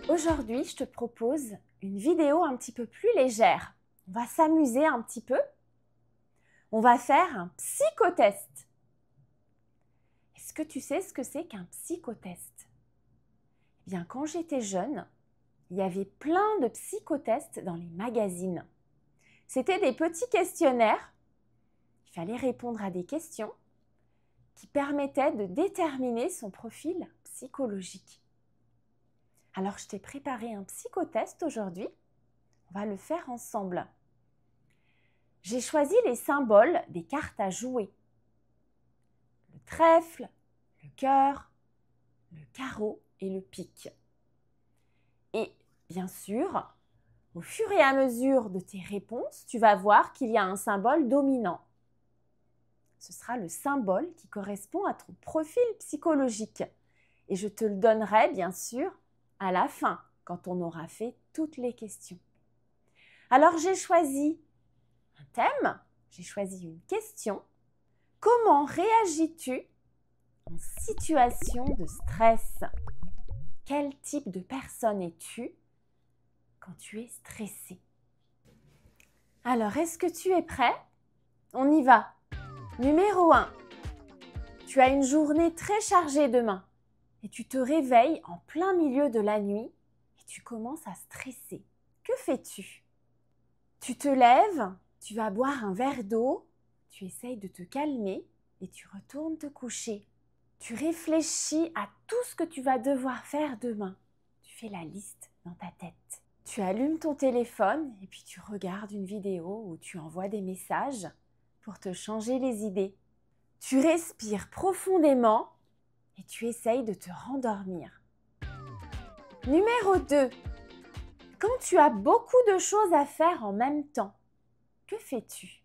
Aujourd'hui, je te propose une vidéo un petit peu plus légère. On va s'amuser un petit peu. On va faire un psychotest. Est-ce que tu sais ce que c'est qu'un psychotest? Eh bien, quand j'étais jeune, il y avait plein de psychotests dans les magazines. C'était des petits questionnaires. Il fallait répondre à des questions qui permettaient de déterminer son profil psychologique. Alors, je t'ai préparé un psychotest aujourd'hui. On va le faire ensemble. J'ai choisi les symboles des cartes à jouer. Le trèfle, le cœur, le carreau et le pique. Et bien sûr, au fur et à mesure de tes réponses, tu vas voir qu'il y a un symbole dominant. Ce sera le symbole qui correspond à ton profil psychologique. Et je te le donnerai bien sûr à la fin, quand on aura fait toutes les questions. Alors j'ai choisi un thème, j'ai choisi une question. Comment réagis-tu en situation de stress? Quel type de personne es-tu quand tu es stressé? Alors, est-ce que tu es prêt? On y va. Numéro 1. Tu as une journée très chargée demain et tu te réveilles en plein milieu de la nuit et tu commences à stresser. Que fais-tu? Tu te lèves, tu vas boire un verre d'eau, tu essayes de te calmer et tu retournes te coucher. Tu réfléchis à tout ce que tu vas devoir faire demain. Tu fais la liste dans ta tête. Tu allumes ton téléphone et puis tu regardes une vidéo où tu envoies des messages pour te changer les idées. Tu respires profondément et tu essayes de te rendormir. Numéro 2. Quand tu as beaucoup de choses à faire en même temps, que fais-tu?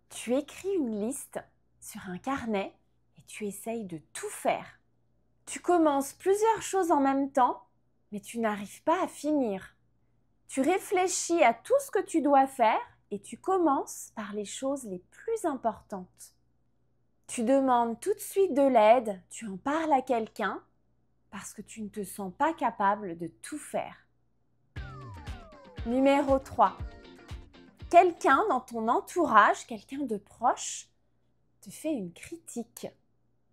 Tu écris une liste sur un carnet et tu essayes de tout faire. Tu commences plusieurs choses en même temps, mais tu n'arrives pas à finir. Tu réfléchis à tout ce que tu dois faire et tu commences par les choses les plus importantes. Tu demandes tout de suite de l'aide, tu en parles à quelqu'un parce que tu ne te sens pas capable de tout faire. Numéro 3. Quelqu'un dans ton entourage, quelqu'un de proche, te fait une critique,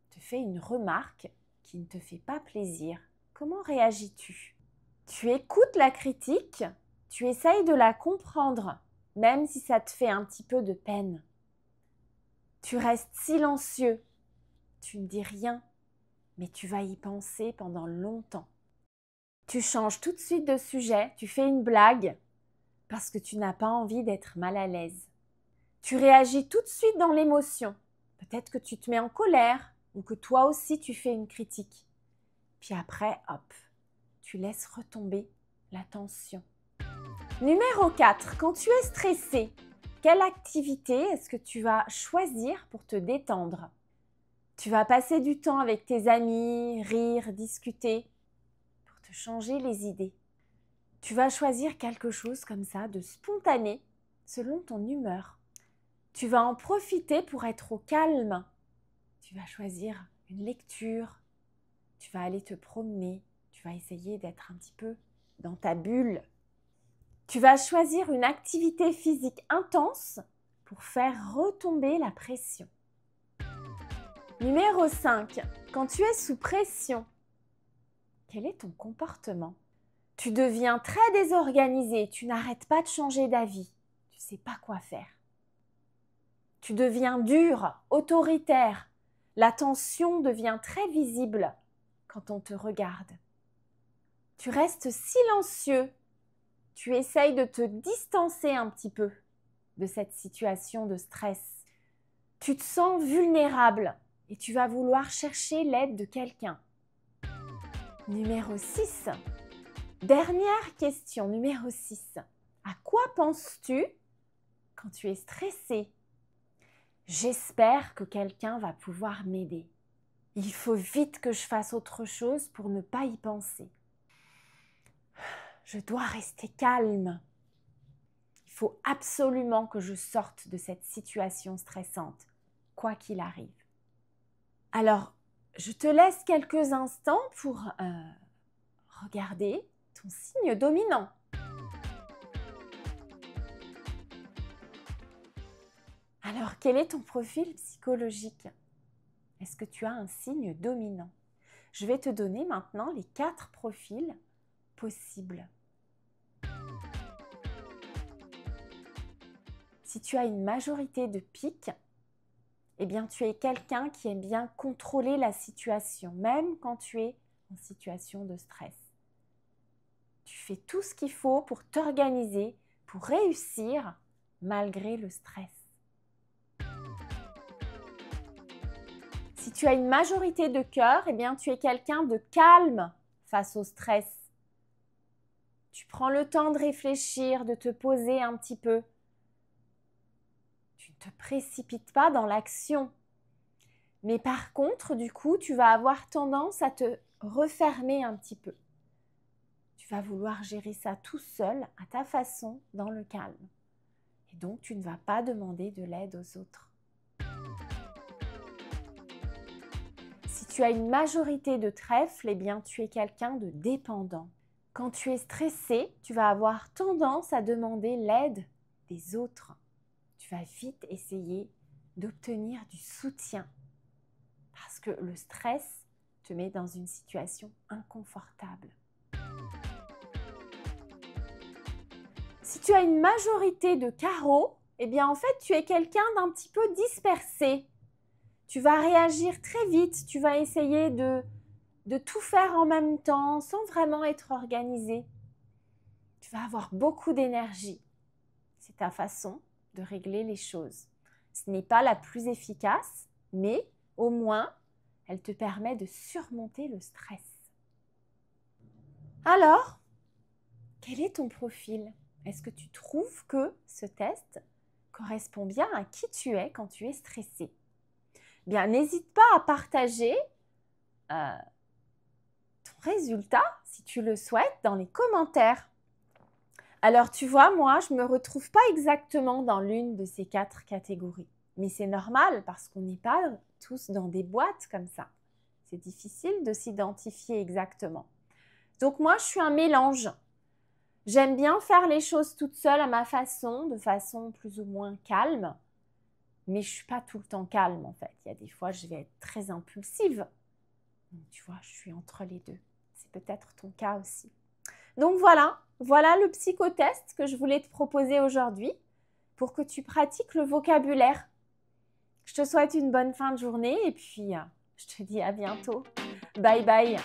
te fait une remarque qui ne te fait pas plaisir. Comment réagis-tu? Tu écoutes la critique, tu essayes de la comprendre, même si ça te fait un petit peu de peine. Tu restes silencieux, tu ne dis rien, mais tu vas y penser pendant longtemps. Tu changes tout de suite de sujet, tu fais une blague parce que tu n'as pas envie d'être mal à l'aise. Tu réagis tout de suite dans l'émotion. Peut-être que tu te mets en colère ou que toi aussi tu fais une critique. Puis après, hop, tu laisses retomber la tension. Numéro 4. Quand tu es stressé, quelle activité est-ce que tu vas choisir pour te détendre? Tu vas passer du temps avec tes amis, rire, discuter, pour te changer les idées. Tu vas choisir quelque chose comme ça, de spontané, selon ton humeur. Tu vas en profiter pour être au calme. Tu vas choisir une lecture, tu vas aller te promener, tu vas essayer d'être un petit peu dans ta bulle. Tu vas choisir une activité physique intense pour faire retomber la pression. Numéro 5. Quand tu es sous pression, quel est ton comportement? Tu deviens très désorganisé, tu n'arrêtes pas de changer d'avis, tu ne sais pas quoi faire. Tu deviens dur, autoritaire, la tension devient très visible quand on te regarde. Tu restes silencieux, tu essayes de te distancer un petit peu de cette situation de stress. Tu te sens vulnérable et tu vas vouloir chercher l'aide de quelqu'un. Numéro 6. Dernière question, numéro 6. À quoi penses-tu quand tu es stressé? J'espère que quelqu'un va pouvoir m'aider. Il faut vite que je fasse autre chose pour ne pas y penser. Je dois rester calme. Il faut absolument que je sorte de cette situation stressante, quoi qu'il arrive. Alors, je te laisse quelques instants pour regarder ton signe dominant. Alors, quel est ton profil psychologique? Est-ce que tu as un signe dominant? Je vais te donner maintenant les 4 profils possibles. Si tu as une majorité de piques, eh bien, tu es quelqu'un qui aime bien contrôler la situation, même quand tu es en situation de stress. Tu fais tout ce qu'il faut pour t'organiser, pour réussir malgré le stress. Si tu as une majorité de cœur, eh bien, tu es quelqu'un de calme face au stress. Tu prends le temps de réfléchir, de te poser un petit peu. Tu ne te précipites pas dans l'action. Mais par contre, du coup, tu vas avoir tendance à te refermer un petit peu. Tu vas vouloir gérer ça tout seul, à ta façon, dans le calme. Et donc, tu ne vas pas demander de l'aide aux autres. Si tu as une majorité de trèfle, eh bien, tu es quelqu'un de dépendant. Quand tu es stressé, tu vas avoir tendance à demander l'aide des autres. Tu vas vite essayer d'obtenir du soutien parce que le stress te met dans une situation inconfortable. Si tu as une majorité de carreaux, eh bien en fait, tu es quelqu'un d'un petit peu dispersé. Tu vas réagir très vite, tu vas essayer de tout faire en même temps sans vraiment être organisé. Tu vas avoir beaucoup d'énergie. C'est ta façon de régler les choses. Ce n'est pas la plus efficace, mais au moins, elle te permet de surmonter le stress. Alors, quel est ton profil? Est-ce que tu trouves que ce test correspond bien à qui tu es quand tu es stressé? Bien, n'hésite pas à partager ton résultat, si tu le souhaites, dans les commentaires. Alors, tu vois, moi, je ne me retrouve pas exactement dans l'une de ces 4 catégories. Mais c'est normal parce qu'on n'est pas tous dans des boîtes comme ça. C'est difficile de s'identifier exactement. Donc, moi, je suis un mélange. J'aime bien faire les choses toute seule à ma façon, de façon plus ou moins calme. Mais je ne suis pas tout le temps calme, en fait. Il y a des fois, je vais être très impulsive. Donc, tu vois, je suis entre les deux. C'est peut-être ton cas aussi. Donc, voilà le psychotest que je voulais te proposer aujourd'hui pour que tu pratiques le vocabulaire. Je te souhaite une bonne fin de journée et puis je te dis à bientôt. Bye bye.